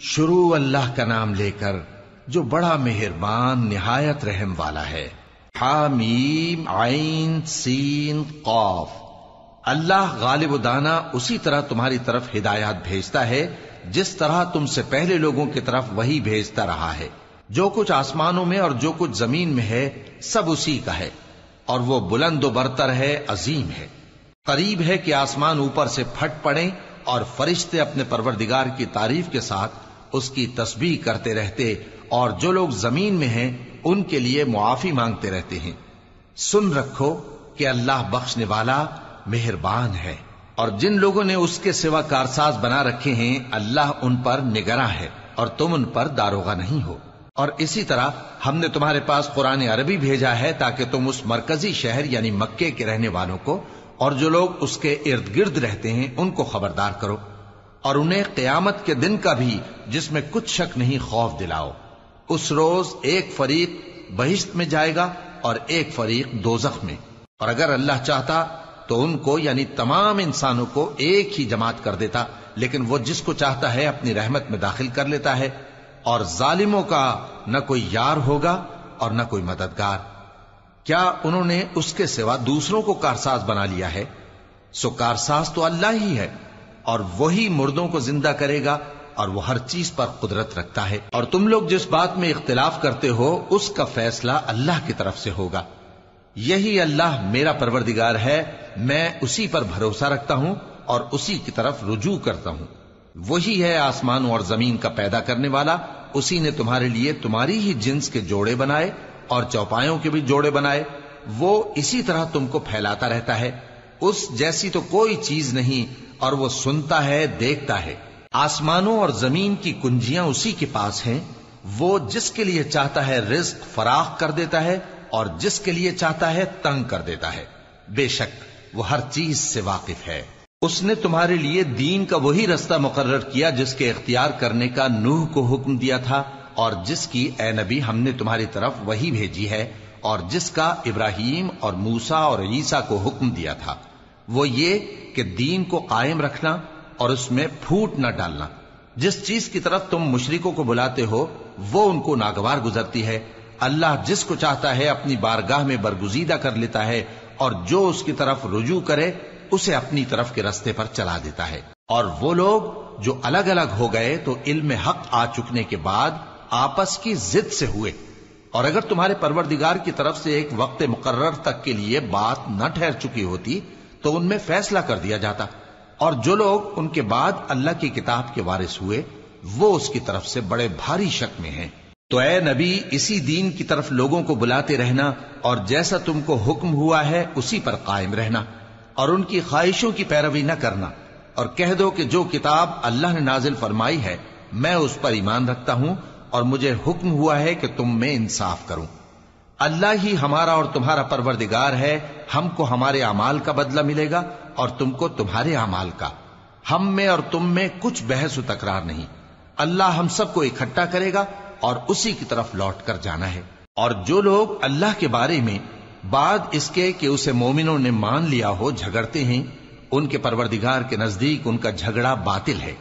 شروع اللہ کا نام لے کر جو بڑا مہربان نہایت رحم والا ہے۔ حامیم عین سین قاف۔ اللہ غالب و دانا اسی طرح تمہاری طرف ہدایات بھیجتا ہے جس طرح تم سے پہلے لوگوں کی طرف وہی بھیجتا رہا ہے۔ جو کچھ آسمانوں میں اور جو کچھ زمین میں ہے سب اسی کا ہے، اور وہ بلند و برتر ہے، عظیم ہے۔ قریب ہے کہ آسمان اوپر سے پھٹ پڑیں اور فرشتے اپنے پروردگار کی تعریف کے ساتھ اس کی تسبیح کرتے رہتے، اور جو لوگ زمین میں ہیں ان کے لیے معافی مانگتے رہتے ہیں۔ سن رکھو کہ اللہ بخشنے والا مہربان ہے، اور جن لوگوں نے اس کے سوا کارساز بنا رکھے ہیں اللہ ان پر نگراں ہے اور تم ان پر داروغہ نہیں ہو۔ اور اسی طرح ہم نے تمہارے پاس قرآن عربی بھیجا ہے تاکہ تم اس مرکزی شہر یعنی مکے کے رہنے والوں کو اور جو لوگ اس کے ارد گرد رہتے ہیں ان کو خبردار کرو، اور انہیں قیامت کے دن کا بھی جس میں کچھ شک نہیں خوف دلاؤ۔ اس روز ایک فریق بہشت میں جائے گا اور ایک فریق دوزخ میں، اور اگر اللہ چاہتا تو ان کو یعنی تمام انسانوں کو ایک ہی جماعت کر دیتا، لیکن وہ جس کو چاہتا ہے اپنی رحمت میں داخل کر لیتا ہے، اور ظالموں کا نہ کوئی یار ہوگا اور نہ کوئی مددگار۔ کیا انہوں نے اس کے سوا دوسروں کو کارساز بنا لیا ہے؟ سو کارساز تو اللہ ہی ہے، اور وہی مردوں کو زندہ کرے گا، اور وہ ہر چیز پر قدرت رکھتا ہے۔ اور تم لوگ جس بات میں اختلاف کرتے ہو اس کا فیصلہ اللہ کی طرف سے ہوگا۔ یہی اللہ میرا پروردگار ہے، میں اسی پر بھروسہ رکھتا ہوں اور اسی کی طرف رجوع کرتا ہوں۔ وہی ہے آسمانوں اور زمین کا پیدا کرنے والا، اسی نے تمہارے لیے تمہاری ہی جنس کے جوڑے بنائے اور چوپایوں کے بھی جوڑے بنائے۔ وہ اسی طرح تم کو پھیلاتا رہتا ہے، اس جیسی تو کوئی چیز نہیں، اور وہ سنتا ہے، دیکھتا ہے۔ آسمانوں اور زمین کی کنجیاں اسی کے پاس ہیں، وہ جس کے لیے چاہتا ہے رزق فراخ کر دیتا ہے اور جس کے لیے چاہتا ہے تنگ کر دیتا ہے۔ بے شک وہ ہر چیز سے واقف ہے۔ اس نے تمہارے لیے دین کا وہی رستہ مقرر کیا جس کے اختیار کرنے کا نوح کو حکم دیا تھا، اور جس کی اے نبی ہم نے تمہاری طرف وہی بھیجی ہے، اور جس کا ابراہیم اور موسیٰ اور عیسیٰ کو حکم دیا تھا، وہ یہ کہ دین کو قائم رکھنا اور اس میں پھوٹ نہ ڈالنا۔ جس چیز کی طرف تم مشرکوں کو بلاتے ہو وہ ان کو ناگوار گزرتی ہے۔ اللہ جس کو چاہتا ہے اپنی بارگاہ میں برگزیدہ کر لیتا ہے، اور جو اس کی طرف رجوع کرے اسے اپنی طرف کے رستے پر چلا دیتا ہے۔ اور وہ لوگ جو الگ الگ ہو گئے تو علم حق آ چکنے کے بعد آپس کی ضد سے ہوئے، اور اگر تمہارے پروردگار کی طرف سے ایک وقت مقرر تک کے لیے بات نہ ٹھہر چکی ہوتی تو ان میں فیصلہ کر دیا جاتا، اور جو لوگ ان کے بعد اللہ کی کتاب کے وارث ہوئے وہ اس کی طرف سے بڑے بھاری شک میں ہیں۔ تو اے نبی اسی دین کی طرف لوگوں کو بلاتے رہنا، اور جیسا تم کو حکم ہوا ہے اسی پر قائم رہنا، اور ان کی خواہشوں کی پیروی نہ کرنا، اور کہہ دو کہ جو کتاب اللہ نے نازل فرمائی ہے میں اس پر ایمان رکھتا ہوں، اور مجھے حکم ہوا ہے کہ تم میں انصاف کروں۔ اللہ ہی ہمارا اور تمہارا پروردگار ہے، ہم کو ہمارے اعمال کا بدلہ ملے گا اور تم کو تمہارے اعمال کا۔ ہم میں اور تم میں کچھ بحث و تکرار نہیں، اللہ ہم سب کو اکٹھا کرے گا اور اسی کی طرف لوٹ کر جانا ہے۔ اور جو لوگ اللہ کے بارے میں بعد اس کے کہ اسے مومنوں نے مان لیا ہو جھگڑتے ہیں، ان کے پروردگار کے نزدیک ان کا جھگڑا باطل ہے،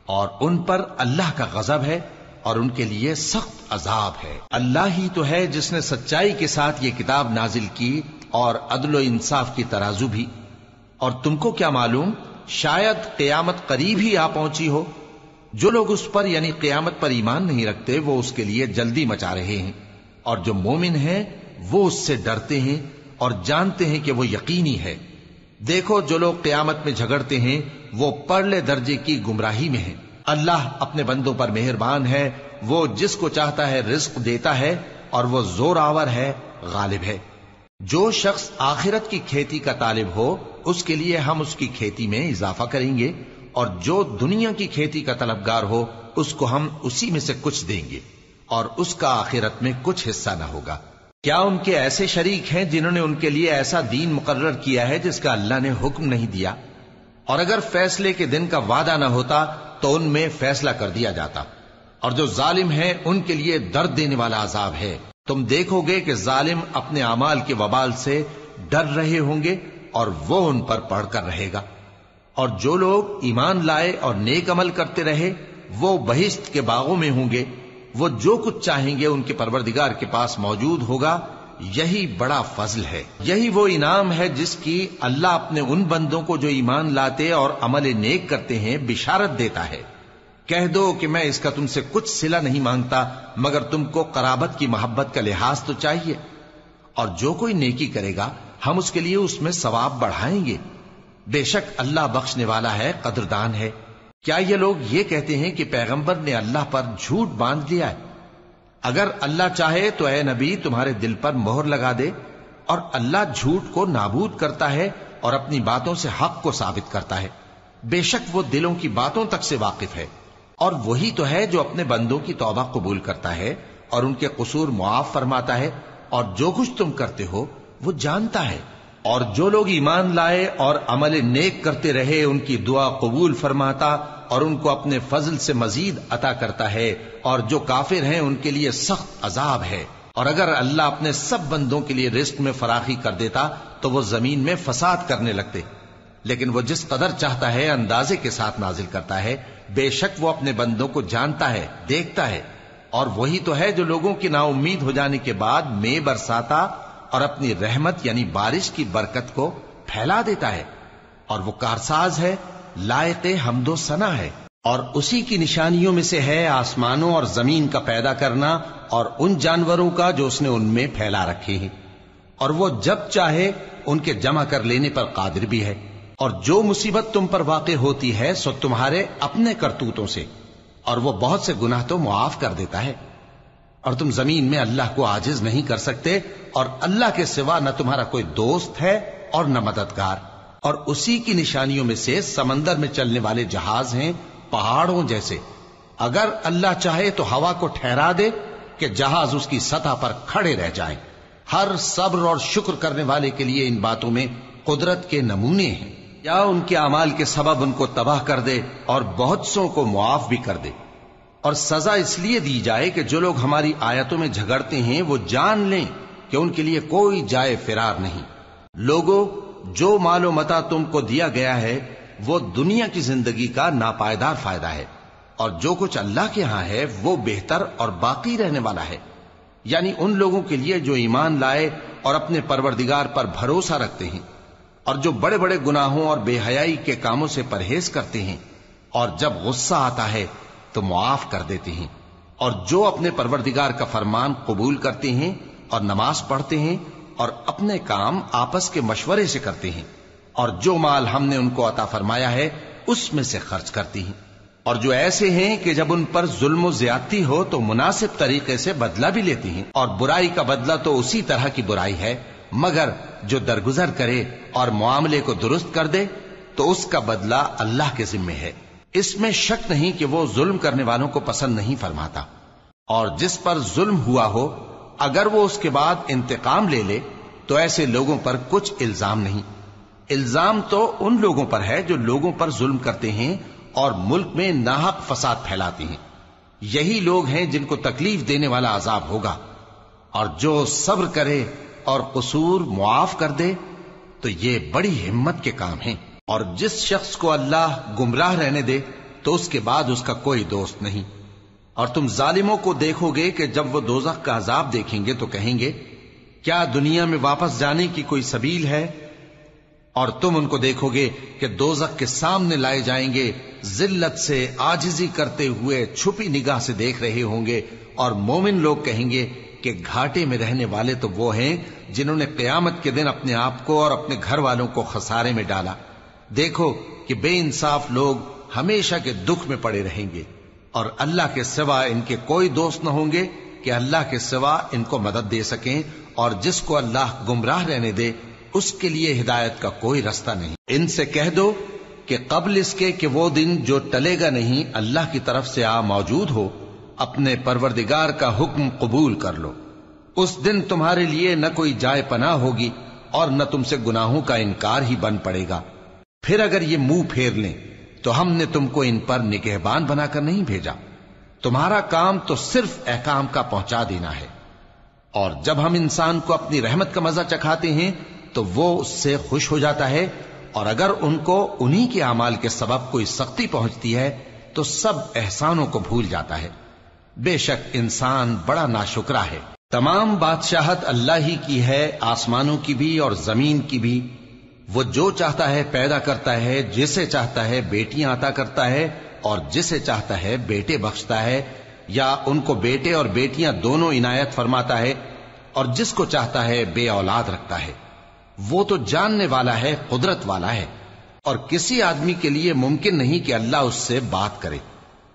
اور ان پر اللہ کا غضب ہے اور ان کے لیے سخت عذاب ہے۔ اللہ ہی تو ہے جس نے سچائی کے ساتھ یہ کتاب نازل کی اور عدل و انصاف کی ترازو بھی۔ اور تم کو کیا معلوم، شاید قیامت قریب ہی آ پہنچی ہو۔ جو لوگ اس پر یعنی قیامت پر ایمان نہیں رکھتے وہ اس کے لیے جلدی مچا رہے ہیں، اور جو مومن ہیں وہ اس سے ڈرتے ہیں اور جانتے ہیں کہ وہ یقینی ہے۔ دیکھو جو لوگ قیامت میں جھگڑتے ہیں وہ پرلے درجے کی گمراہی میں ہیں۔ اللہ اپنے بندوں پر مہربان ہے، وہ جس کو چاہتا ہے رزق دیتا ہے، اور وہ زور آور ہے، غالب ہے۔ جو شخص آخرت کی کھیتی کا طالب ہو اس کے لیے ہم اس کی کھیتی میں اضافہ کریں گے، اور جو دنیا کی کھیتی کا طلبگار ہو اس کو ہم اسی میں سے کچھ دیں گے، اور اس کا آخرت میں کچھ حصہ نہ ہوگا۔ کیا ان کے ایسے شریک ہیں جنہوں نے ان کے لیے ایسا دین مقرر کیا ہے جس کا اللہ نے حکم نہیں دیا؟ اور اگر فیصلے کے دن کا وعدہ نہ ہوتا تو ان میں فیصلہ کر دیا جاتا، اور جو ظالم ہیں ان کے لیے درد دینے والا عذاب ہے۔ تم دیکھو گے کہ ظالم اپنے اعمال کے وبال سے ڈر رہے ہوں گے اور وہ ان پر پڑھ کر رہے گا، اور جو لوگ ایمان لائے اور نیک عمل کرتے رہے وہ بہشت کے باغوں میں ہوں گے، وہ جو کچھ چاہیں گے ان کے پروردگار کے پاس موجود ہوگا۔ یہی بڑا فضل ہے، یہی وہ انعام ہے جس کی اللہ اپنے ان بندوں کو جو ایمان لاتے اور عمل نیک کرتے ہیں بشارت دیتا ہے۔ کہہ دو کہ میں اس کا تم سے کچھ صلہ نہیں مانگتا مگر تم کو قرابت کی محبت کا لحاظ تو چاہیے، اور جو کوئی نیکی کرے گا ہم اس کے لیے اس میں ثواب بڑھائیں گے۔ بے شک اللہ بخشنے والا ہے، قدردان ہے۔ کیا یہ لوگ یہ کہتے ہیں کہ پیغمبر نے اللہ پر جھوٹ باندھ لیا ہے؟ اگر اللہ چاہے تو اے نبی تمہارے دل پر مہر لگا دے، اور اللہ جھوٹ کو نابود کرتا ہے اور اپنی باتوں سے حق کو ثابت کرتا ہے۔ بے شک وہ دلوں کی باتوں تک سے واقف ہے، اور وہی تو ہے جو اپنے بندوں کی توبہ قبول کرتا ہے اور ان کے قصور معاف فرماتا ہے، اور جو کچھ تم کرتے ہو وہ جانتا ہے۔ اور جو لوگ ایمان لائے اور عمل نیک کرتے رہے ان کی دعا قبول فرماتا اور ان کو اپنے فضل سے مزید عطا کرتا ہے، اور جو کافر ہیں ان کے لیے سخت عذاب ہے۔ اور اگر اللہ اپنے سب بندوں کے لیے رزق میں فراخی کر دیتا تو وہ زمین میں فساد کرنے لگتے، لیکن وہ جس قدر چاہتا ہے اندازے کے ساتھ نازل کرتا ہے۔ بے شک وہ اپنے بندوں کو جانتا ہے، دیکھتا ہے، اور وہی تو ہے جو لوگوں کی نا امید ہو جانے کے بعد مے برساتا اور اپنی رحمت یعنی بارش کی برکت کو پھیلا دیتا ہے، اور وہ کارساز ہے، لائق حمد و ثنا ہے۔ اور اسی کی نشانیوں میں سے ہے آسمانوں اور زمین کا پیدا کرنا اور ان جانوروں کا جو اس نے ان میں پھیلا رکھے ہیں، اور وہ جب چاہے ان کے جمع کر لینے پر قادر بھی ہے۔ اور جو مصیبت تم پر واقع ہوتی ہے سو تمہارے اپنے کرتوتوں سے، اور وہ بہت سے گناہ تو معاف کر دیتا ہے۔ اور تم زمین میں اللہ کو عاجز نہیں کر سکتے، اور اللہ کے سوا نہ تمہارا کوئی دوست ہے اور نہ مددگار۔ اور اسی کی نشانیوں میں سے سمندر میں چلنے والے جہاز ہیں، پہاڑوں جیسے۔ اگر اللہ چاہے تو ہوا کو ٹھہرا دے کہ جہاز اس کی سطح پر کھڑے رہ جائیں۔ ہر صبر اور شکر کرنے والے کے لیے ان باتوں میں قدرت کے نمونے ہیں۔ یا ان کے اعمال کے سبب ان کو تباہ کر دے اور بہت سوں کو معاف بھی کر دے۔ اور سزا اس لیے دی جائے کہ جو لوگ ہماری آیتوں میں جھگڑتے ہیں وہ جان لیں کہ ان کے لیے کوئی جائے فرار نہیں۔ لوگوں، جو مال و متاع تم کو دیا گیا ہے وہ دنیا کی زندگی کا ناپائیدار فائدہ ہے، اور جو کچھ اللہ کے ہاں ہے وہ بہتر اور باقی رہنے والا ہے۔ یعنی ان لوگوں کے لیے جو ایمان لائے اور اپنے پروردگار پر بھروسہ رکھتے ہیں، اور جو بڑے بڑے گناہوں اور بے حیائی کے کاموں سے پرہیز کرتے ہیں، اور جب غصہ آتا ہے تو معاف کر دیتے ہیں، اور جو اپنے پروردگار کا فرمان قبول کرتے ہیں اور نماز پڑھتے ہیں اور اپنے کام آپس کے مشورے سے کرتے ہیں، اور جو مال ہم نے ان کو عطا فرمایا ہے اس میں سے خرچ کرتی ہیں۔ اور جو ایسے ہیں کہ جب ان پر ظلم و زیادتی ہو تو مناسب طریقے سے بدلہ بھی لیتی ہیں، اور برائی کا بدلہ تو اسی طرح کی برائی ہے، مگر جو درگزر کرے اور معاملے کو درست کر دے تو اس کا بدلہ اللہ کے ذمے ہے۔ اس میں شک نہیں کہ وہ ظلم کرنے والوں کو پسند نہیں فرماتا۔ اور جس پر ظلم ہوا ہو اگر وہ اس کے بعد انتقام لے لے تو ایسے لوگوں پر کچھ الزام نہیں۔ الزام تو ان لوگوں پر ہے جو لوگوں پر ظلم کرتے ہیں اور ملک میں ناحق فساد پھیلاتے ہیں۔ یہی لوگ ہیں جن کو تکلیف دینے والا عذاب ہوگا۔ اور جو صبر کرے اور قصور معاف کر دے تو یہ بڑی ہمت کے کام ہیں۔ اور جس شخص کو اللہ گمراہ رہنے دے تو اس کے بعد اس کا کوئی دوست نہیں۔ اور تم ظالموں کو دیکھو گے کہ جب وہ دوزخ کا عذاب دیکھیں گے تو کہیں گے کیا دنیا میں واپس جانے کی کوئی سبیل ہے؟ اور تم ان کو دیکھو گے کہ دوزخ کے سامنے لائے جائیں گے، ذلت سے عاجزی کرتے ہوئے چھپی نگاہ سے دیکھ رہے ہوں گے، اور مومن لوگ کہیں گے کہ گھاٹے میں رہنے والے تو وہ ہیں جنہوں نے قیامت کے دن اپنے آپ کو اور اپنے گھر والوں کو خسارے میں ڈالا۔ دیکھو کہ بے انصاف لوگ ہمیشہ کے دکھ میں پڑے رہیں گے، اور اللہ کے سوا ان کے کوئی دوست نہ ہوں گے کہ اللہ کے سوا ان کو مدد دے سکیں، اور جس کو اللہ گمراہ رہنے دے اس کے لیے ہدایت کا کوئی رستہ نہیں۔ ان سے کہہ دو کہ قبل اس کے کہ وہ دن جو ٹلے گا نہیں اللہ کی طرف سے آ موجود ہو، اپنے پروردگار کا حکم قبول کر لو۔ اس دن تمہارے لیے نہ کوئی جائے پناہ ہوگی اور نہ تم سے گناہوں کا انکار ہی بن پڑے گا۔ پھر اگر یہ منہ پھیر لیں تو ہم نے تم کو ان پر نگہبان بنا کر نہیں بھیجا، تمہارا کام تو صرف احکام کا پہنچا دینا ہے۔ اور جب ہم انسان کو اپنی رحمت کا مزہ چکھاتے ہیں تو وہ اس سے خوش ہو جاتا ہے، اور اگر ان کو انہی کے اعمال کے سبب کوئی سختی پہنچتی ہے تو سب احسانوں کو بھول جاتا ہے۔ بے شک انسان بڑا ناشکرا ہے۔ تمام بادشاہت اللہ ہی کی ہے، آسمانوں کی بھی اور زمین کی بھی۔ وہ جو چاہتا ہے پیدا کرتا ہے، جسے چاہتا ہے بیٹیاں عطا کرتا ہے اور جسے چاہتا ہے بیٹے بخشتا ہے، یا ان کو بیٹے اور بیٹیاں دونوں عنایت فرماتا ہے، اور جس کو چاہتا ہے بے اولاد رکھتا ہے۔ وہ تو جاننے والا ہے، قدرت والا ہے، اور کسی آدمی کے لیے ممکن نہیں کہ اللہ اس سے بات کرے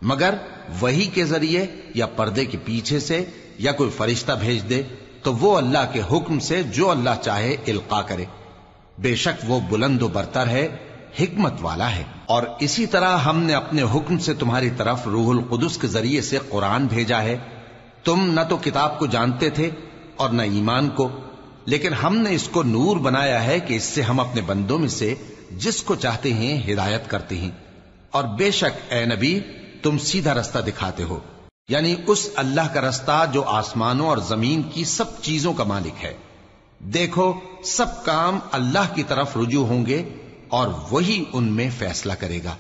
مگر وحی کے ذریعے یا پردے کے پیچھے سے، یا کوئی فرشتہ بھیج دے تو وہ اللہ کے حکم سے جو اللہ چاہے القا کرے۔ بے شک وہ بلند و برتر ہے، حکمت والا ہے۔ اور اسی طرح ہم نے اپنے حکم سے تمہاری طرف روح القدس کے ذریعے سے قرآن بھیجا ہے۔ تم نہ تو کتاب کو جانتے تھے اور نہ ایمان کو، لیکن ہم نے اس کو نور بنایا ہے کہ اس سے ہم اپنے بندوں میں سے جس کو چاہتے ہیں ہدایت کرتے ہیں۔ اور بے شک اے نبی تم سیدھا رستہ دکھاتے ہو، یعنی اس اللہ کا رستہ جو آسمانوں اور زمین کی سب چیزوں کا مالک ہے۔ دیکھو سب کام اللہ کی طرف رجوع ہوں گے اور وہی ان میں فیصلہ کرے گا۔